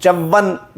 54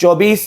24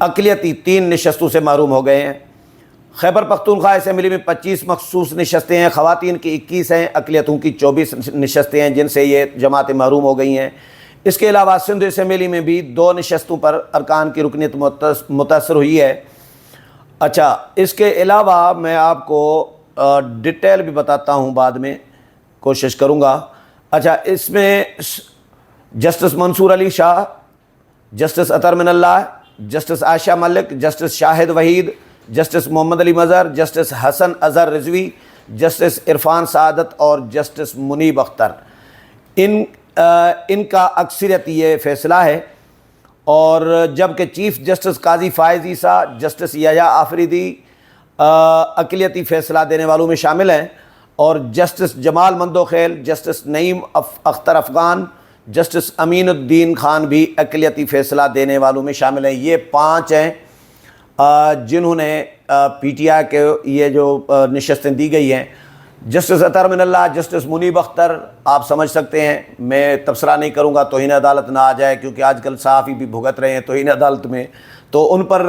اقلیتی 3 نشستوں سے محروم ہو گئے ہیں۔ خیبر پختونخوا اسمبلی میں 25 مخصوص نشستیں ہیں، خواتین کی 21 ہیں، اقلیتوں کی 24 نشستیں ہیں جن سے یہ جماعتیں محروم ہو گئی ہیں۔ اس کے علاوہ سندھ اسمبلی میں بھی 2 نشستوں پر ارکان کی رکنیت متاثر ہوئی ہے۔ اچھا، اس کے علاوہ میں آپ کو ڈیٹیل بھی بتاتا ہوں، بعد میں کوشش کروں گا۔ اچھا، اس میں جسٹس منصور علی شاہ، جسٹس اطہر من اللہ، جسٹس عائشہ ملک، جسٹس شاہد وحید، جسٹس محمد علی مظہر، جسٹس حسن اظہر رضوی، جسٹس عرفان سعادت اور جسٹس منیب اختر، ان کا اکثریت یہ فیصلہ ہے۔ اور جبکہ چیف جسٹس قاضی فائز عیسیٰ، جسٹس یحییٰ آفریدی اقلیتی فیصلہ دینے والوں میں شامل ہیں، اور جسٹس جمال مندوخیل، جسٹس نعیم اختر افغان، جسٹس امین الدین خان بھی اقلیتی فیصلہ دینے والوں میں شامل ہیں۔ یہ 5 ہیں جنہوں نے پی ٹی آئی کے یہ جو نشستیں دی گئی ہیں۔ جسٹس اطہر من اللہ، جسٹس منیب اختر، آپ سمجھ سکتے ہیں، میں تبصرہ نہیں کروں گا توہین عدالت نہ آ جائے، کیونکہ آج کل صحافی بھی بھگت رہے ہیں توہین عدالت میں، تو ان پر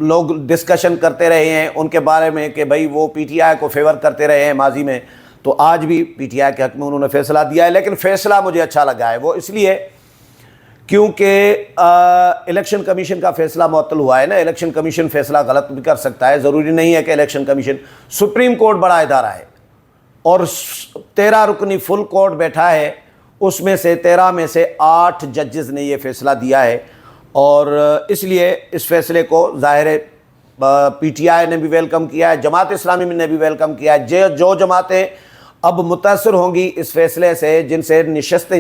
لوگ ڈسکشن کرتے رہے ہیں ان کے بارے میں کہ بھائی وہ پی ٹی آئی کو فیور کرتے رہے ہیں ماضی میں، تو آج بھی پی ٹی آئی کے حق میں انہوں نے فیصلہ دیا ہے۔ لیکن فیصلہ مجھے اچھا لگا ہے، وہ اس لیے کیونکہ الیکشن کمیشن کا فیصلہ معطل ہوا ہے نا۔ الیکشن کمیشن فیصلہ غلط بھی کر سکتا ہے، ضروری نہیں ہے کہ الیکشن کمیشن، سپریم کورٹ بڑا ادارہ ہے اور 13 رکنی فل کورٹ بیٹھا ہے، اس میں سے 13 میں سے 8 ججز نے یہ فیصلہ دیا ہے، اور اس لیے اس فیصلے کو ظاہر ہے پی ٹی آئی نے بھی ویلکم کیا ہے، جماعت اسلامی نے بھی ویلکم کیا ہے۔ جو جماعتیں اب متاثر ہوں گی اس فیصلے سے، جن سے نشستیں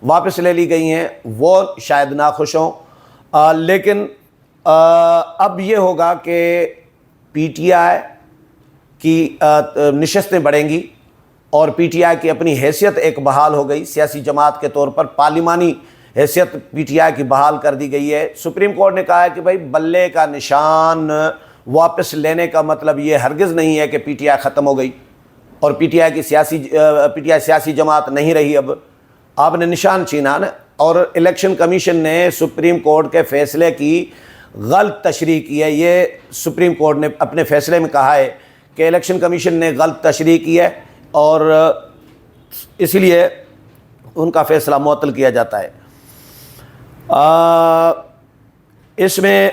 واپس لے لی گئی ہیں، وہ شاید ناخوش ہوں، لیکن اب یہ ہوگا کہ پی ٹی آئی کی نشستیں بڑھیں گی، اور پی ٹی آئی کی اپنی حیثیت ایک بحال ہو گئی، سیاسی جماعت کے طور پر پارلیمانی حیثیت پی ٹی آئی کی بحال کر دی گئی ہے۔ سپریم کورٹ نے کہا ہے کہ بھائی بلے کا نشان واپس لینے کا مطلب یہ ہرگز نہیں ہے کہ پی ٹی آئی ختم ہو گئی اور پی ٹی آئی سیاسی جماعت نہیں رہی۔ اب آپ نے نشان چھینا نا، اور الیکشن کمیشن نے سپریم کورٹ کے فیصلے کی غلط تشریح کی ہے۔ یہ سپریم کورٹ نے اپنے فیصلے میں کہا ہے کہ الیکشن کمیشن نے غلط تشریح کی ہے، اور اس لیے ان کا فیصلہ معطل کیا جاتا ہے۔ اس میں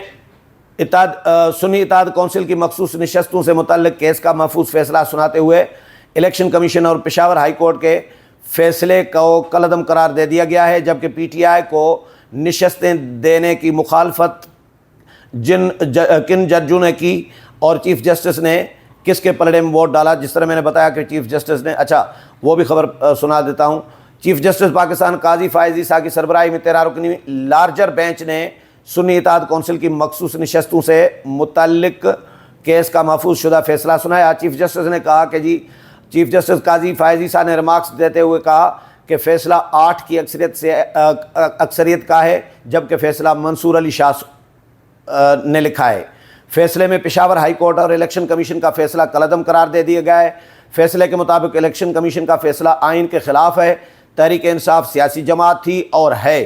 سنی اتحاد کونسل کی مخصوص نشستوں سے متعلق کیس کا محفوظ فیصلہ سناتے ہوئے الیکشن کمیشن اور پشاور ہائی کورٹ کے فیصلے کو کالعدم قرار دے دیا گیا ہے، جبکہ پی ٹی آئی کو نشستیں دینے کی مخالفت کن ججوں نے کی، اور چیف جسٹس نے کس کے پلڑے میں ووٹ ڈالا۔ جس طرح میں نے بتایا کہ چیف جسٹس نے، اچھا وہ بھی خبر سنا دیتا ہوں، چیف جسٹس پاکستان قاضی فائز عیسیٰ کی سربراہی میں 13 رکنی لارجر بینچ نے سنی اتحاد کونسل کی مخصوص نشستوں سے متعلق کیس کا محفوظ شدہ فیصلہ سنایا۔ چیف جسٹس نے کہا کہ چیف جسٹس قاضی فائز عیسیٰ نے ریمارکس دیتے ہوئے کہا کہ فیصلہ 8 کی اکثریت کا ہے، جبکہ فیصلہ منصور علی شاہ نے لکھا ہے۔ فیصلے میں پشاور ہائی کورٹ اور الیکشن کمیشن کا فیصلہ کالعدم قرار دے دیا گیا ہے۔ فیصلے کے مطابق الیکشن کمیشن کا فیصلہ آئین کے خلاف ہے۔ تحریک انصاف سیاسی جماعت تھی اور ہے۔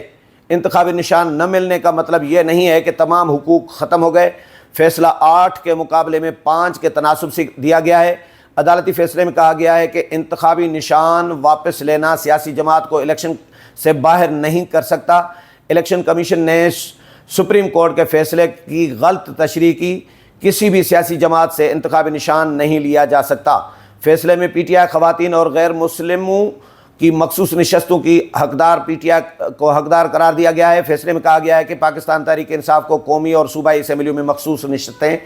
انتخابی نشان نہ ملنے کا مطلب یہ نہیں ہے کہ تمام حقوق ختم ہو گئے۔ فیصلہ 8 کے مقابلے میں 5 کے تناسب سے دیا گیا ہے۔ عدالتی فیصلے میں کہا گیا ہے کہ انتخابی نشان واپس لینا سیاسی جماعت کو الیکشن سے باہر نہیں کر سکتا۔ الیکشن کمیشن نے سپریم کورٹ کے فیصلے کی غلط تشریح کی، کسی بھی سیاسی جماعت سے انتخابی نشان نہیں لیا جا سکتا۔ فیصلے میں پی ٹی آئی خواتین اور غیر مسلموں کی مخصوص نشستوں کی حقدار پی ٹی آئی کو حقدار قرار دیا گیا ہے۔ فیصلے میں کہا گیا ہے کہ پاکستان تحریک انصاف کو قومی اور صوبائی اسمبلیوں میں مخصوص نشستیں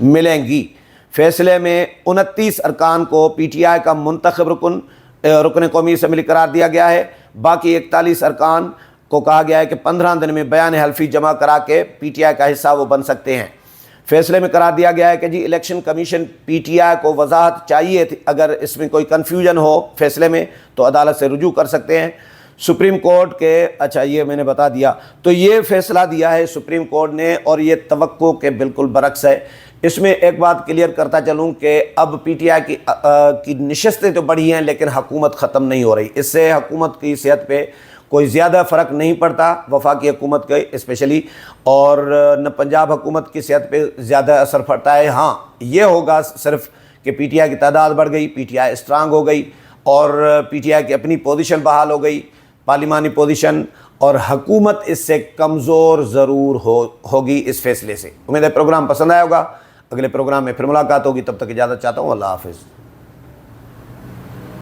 ملیں گی۔ فیصلے میں 29 ارکان کو پی ٹی آئی کا منتخب رکن قومی اسمبلی قرار دیا گیا ہے۔ باقی 41 ارکان کو کہا گیا ہے کہ 15 دن میں بیان حلفی جمع کرا کے پی ٹی آئی کا حصہ وہ بن سکتے ہیں۔ فیصلے میں قرار دیا گیا ہے کہ election commission P T I کو وضاحت چاہیے تھی، اگر اس میں کوئی کنفیوژن ہو فیصلے میں تو عدالت سے رجوع کر سکتے ہیں۔ سپریم کورٹ کے، اچھا یہ میں نے بتا دیا، تو یہ فیصلہ دیا ہے سپریم کورٹ نے، اور یہ توقع کے بالکل برعکس ہے۔ اس میں ایک بات کلیئر کرتا چلوں کہ اب پی ٹی آئی کی نشستیں تو بڑھی ہیں لیکن حکومت ختم نہیں ہو رہی، اس سے حکومت کی صحت پہ کوئی زیادہ فرق نہیں پڑتا وفاقی حکومت کے اسپیشلی، اور نہ پنجاب حکومت کی صحت پہ زیادہ اثر پڑتا ہے۔ ہاں یہ ہوگا صرف کہ پی ٹی آئی کی تعداد بڑھ گئی، پی ٹی آئی اسٹرانگ ہو گئی، اور پی ٹی آئی کی اپنی پوزیشن بحال ہو گئی، پارلیمانی پوزیشن، اور حکومت اس سے کمزور ضرور ہوگی اس فیصلے سے۔ امید ہے پروگرام پسند آیا ہوگا، اگلے پروگرام میں پھر ملاقات ہوگی، تب تک اجازت چاہتا ہوں، اللہ حافظ۔